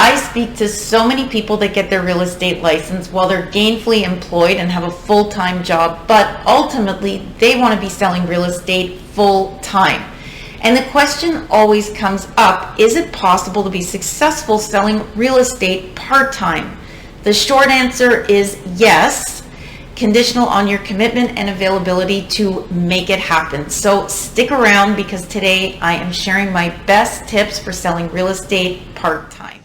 I speak to so many people that get their real estate license while they're gainfully employed and have a full-time job, but ultimately they want to be selling real estate full-time. And the question always comes up, is it possible to be successful selling real estate part-time? The short answer is yes, conditional on your commitment and availability to make it happen. So stick around, because today I am sharing my best tips for selling real estate part-time.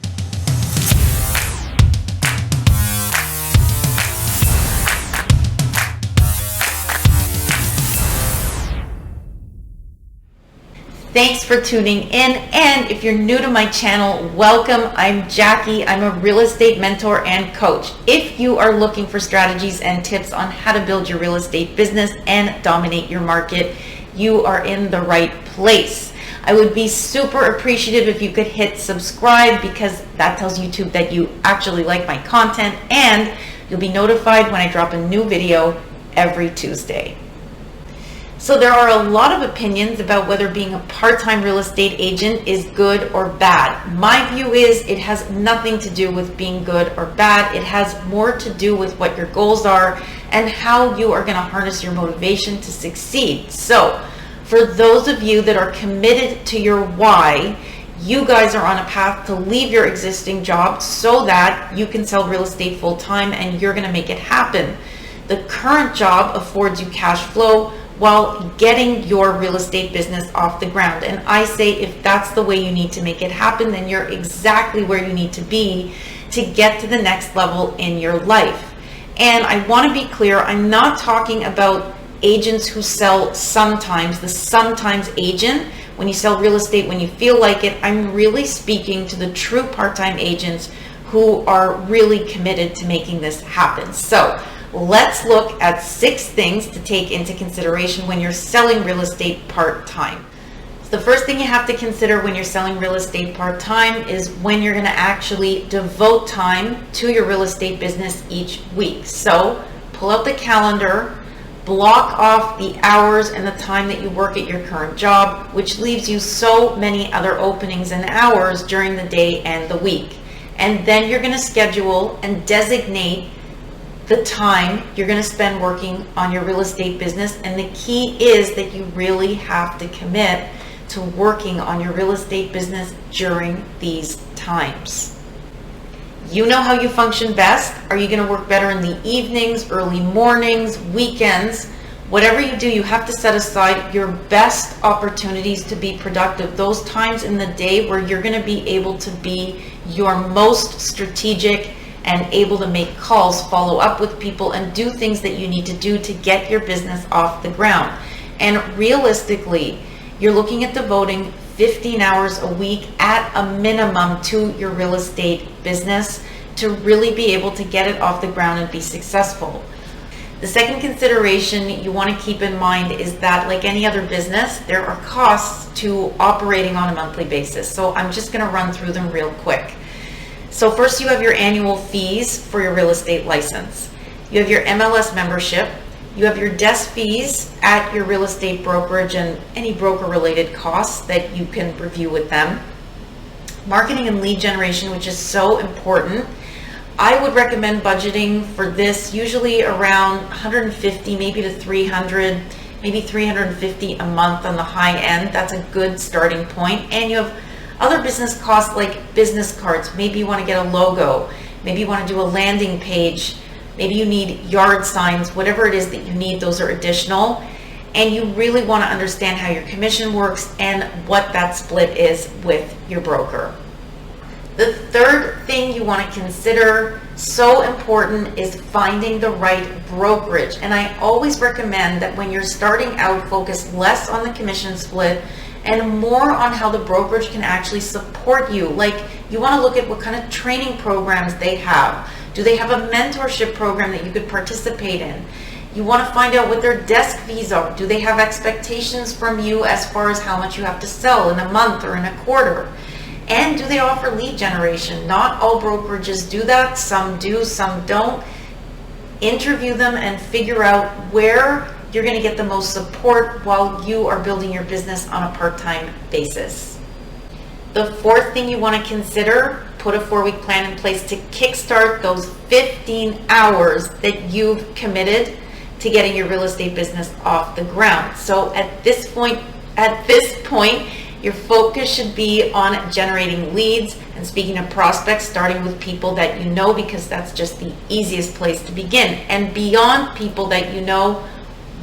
Thanks for tuning in, and if you're new to my channel, welcome. I'm Jackie. I'm a real estate mentor and coach. If you are looking for strategies and tips on how to build your real estate business and dominate your market, you are in the right place. I would be super appreciative if you could hit subscribe, because that tells YouTube that you actually like my content, and you'll be notified when I drop a new video every Tuesday. So there are a lot of opinions about whether being a part-time real estate agent is good or bad. My view is it has nothing to do with being good or bad. It has more to do with what your goals are and how you are going to harness your motivation to succeed. So for those of you that are committed to your why, you guys are on a path to leave your existing job so that you can sell real estate full-time, and you're going to make it happen. The current job affords you cash flow while getting your real estate business off the ground. And I say, if that's the way you need to make it happen, then you're exactly where you need to be to get to the next level in your life. And I want to be clear, I'm not talking about agents who sell sometimes, the sometimes agent, when you sell real estate when you feel like it. I'm really speaking to the true part-time agents who are really committed to making this happen. So let's look at 6 things to take into consideration when you're selling real estate part-time. So the first thing you have to consider when you're selling real estate part-time is when you're going to actually devote time to your real estate business each week. So pull out the calendar, block off the hours and the time that you work at your current job, which leaves you so many other openings and hours during the day and the week. And then you're going to schedule and designate the time you're going to spend working on your real estate business. And the key is that you really have to commit to working on your real estate business during these times. You know how you function best. Are you going to work better in the evenings, early mornings, weekends? Whatever you do, you have to set aside your best opportunities to be productive. Those times in the day where you're going to be able to be your most strategic and able to make calls, follow up with people, and do things that you need to do to get your business off the ground. And realistically, you're looking at devoting 15 hours a week at a minimum to your real estate business to really be able to get it off the ground and be successful. The second consideration you want to keep in mind is that, like any other business, there are costs to operating on a monthly basis. So I'm just going to run through them real quick. So first, you have your annual fees for your real estate license. You have your MLS membership. You have your desk fees at your real estate brokerage and any broker related costs that you can review with them. Marketing and lead generation, which is so important. I would recommend budgeting for this usually around 150, maybe to 300, maybe 350 a month on the high end. That's a good starting point. And you have other business costs like business cards. Maybe you want to get a logo. Maybe you want to do a landing page. Maybe you need yard signs. Whatever it is that you need, those are additional. And you really want to understand how your commission works and what that split is with your broker. The third thing you want to consider, so important, is finding the right brokerage. And I always recommend that when you're starting out, focus less on the commission split and more on how the brokerage can actually support you. Like, you want to look at what kind of training programs they have. Do they have a mentorship program that you could participate in? You want to find out what their desk fees are. Do they have expectations from you as far as how much you have to sell in a month or in a quarter? And do they offer lead generation? Not all brokerages do that. Some do, some don't. Interview them and figure out where you're going to get the most support while you are building your business on a part-time basis. The fourth thing you want to consider, put a 4-week plan in place to kickstart those 15 hours that you've committed to getting your real estate business off the ground. So at this point, your focus should be on generating leads and speaking to prospects, starting with people that you know, because that's just the easiest place to begin. And beyond people that you know,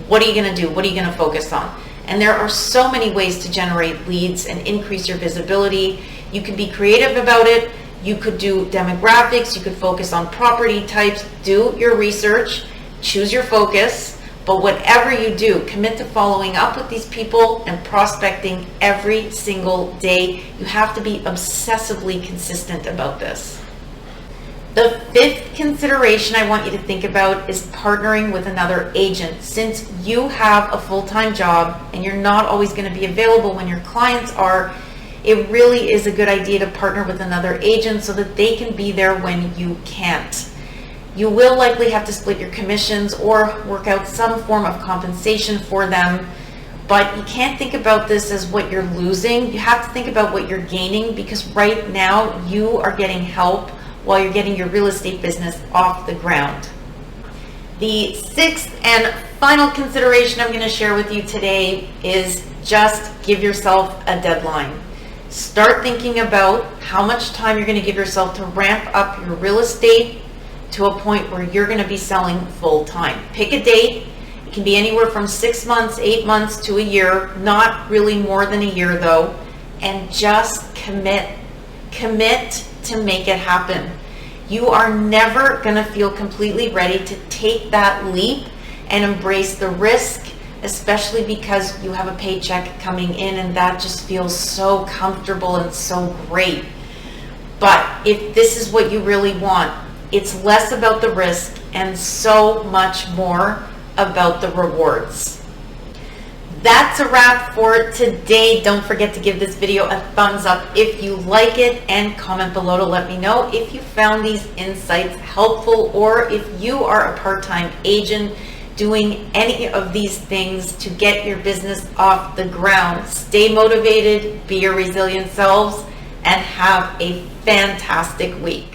what are you going to do? What are you going to focus on? And there are so many ways to generate leads and increase your visibility. You can be creative about it. You could do demographics. You could focus on property types. Do your research. Choose your focus. But whatever you do, commit to following up with these people and prospecting every single day. You have to be obsessively consistent about this. The fifth consideration I want you to think about is partnering with another agent. Since you have a full-time job and you're not always going to be available when your clients are, it really is a good idea to partner with another agent so that they can be there when you can't. You will likely have to split your commissions or work out some form of compensation for them, but you can't think about this as what you're losing. You have to think about what you're gaining, because right now you are getting help while you're getting your real estate business off the ground. The sixth and final consideration I'm going to share with you today is just give yourself a deadline. Start thinking about how much time you're going to give yourself to ramp up your real estate to a point where you're going to be selling full time. Pick a date. It can be anywhere from 6 months, 8 months to a year, not really more than a year though, and just commit to make it happen. You are never going to feel completely ready to take that leap and embrace the risk, especially because you have a paycheck coming in and that just feels so comfortable and so great. But if this is what you really want, it's less about the risk and so much more about the rewards. That's a wrap for today. Don't forget to give this video a thumbs up if you like it, and comment below to let me know if you found these insights helpful, or if you are a part-time agent doing any of these things to get your business off the ground. Stay motivated, be your resilient selves, and have a fantastic week.